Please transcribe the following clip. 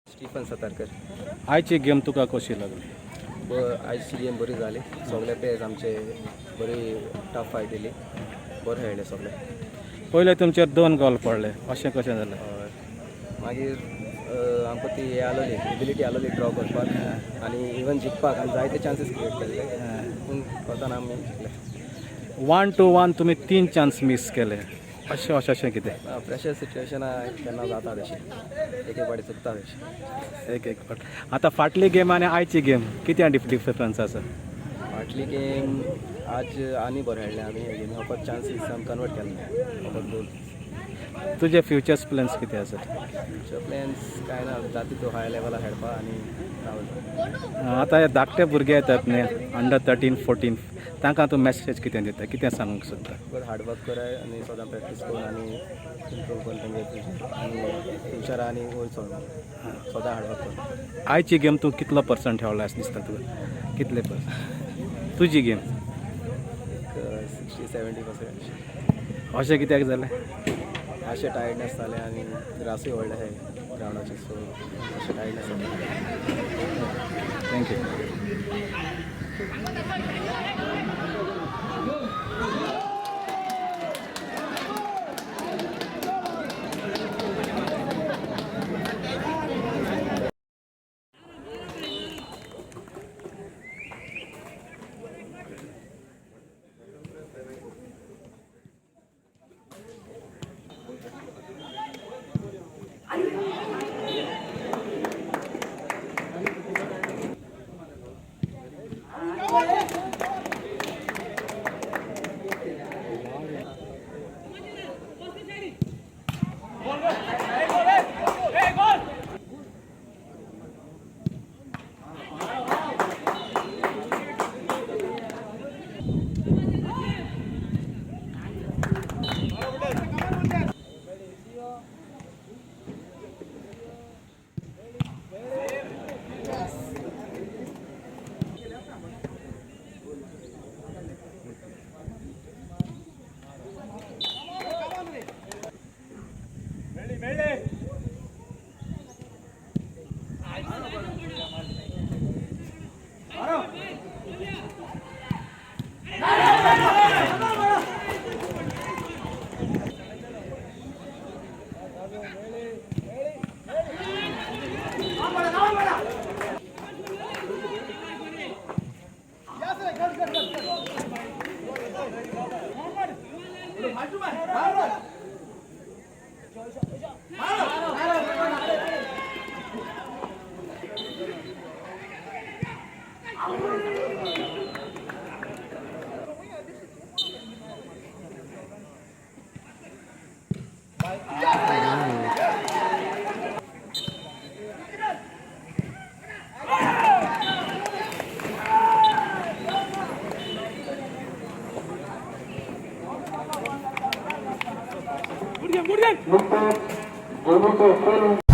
Stephen सतारकर. आयची game तुका कशी लागली? आयची गेम बरी जाली. सगळे प्लेयर्स आमचे बरी टफ फायट दिली. बरे खेळले सगळे. पहिले तुमचे 2 गोल पडले, अशें कशें जालें? मागीर आमकां ती हे आलोली एबिलिटी आलोली ड्रॉ करपाक आनी इवन जिखपाक आनी जायते चान्सीस क्रिएट केल्ले पूण कोताना आमी जिखले. 1-1 तुमी 3 चान्स मिस केले, अशें कितें? प्रेशर सिच्युएशना केन्ना जाता तशी एक पाटी चुकता तशी एक फाट. आतां फाटली गेम आनी आयची गेम कितें डिफरन्स आसा? फाटली गेम आज आनी बरें खेळ्ळें आमी. हे गेमी फकत चान्सीस कन्वर्ट केले फकत गोल. तुजे फ्युचर्स प्लॅन्स कितें आसा? फ्युचर प्लॅन्स कांय ना, जाता तो हाय लेवला खेळपा आनी रावला. आतां हे धाकटे भुरगे येतात न्ही, अंडर 13-14, तांकां तूं मॅसेज कितें दिता, कितें सांगूंक सोदता? बट हार्डवर्क कराय आनी सदां प्रॅक्टीस करून आनी इम्प्रूव करून तेंगे फ्युचर आनी फ्युचरा आनी वयर चड सदां हार्डवर्क करून. आयची गेम तूं कितलो पर्संट ठेवला अशें दिसता तुका? कितले पर्संट तुजी गेम? 60-70%. अशें कित्याक जालें? अशें टायर्डनेस जालें आनी ग्रासूय व्हडले आहाय ग्रावंडाचे, सो अशें टायर्डनेस जालें. थँक्यू. Good game.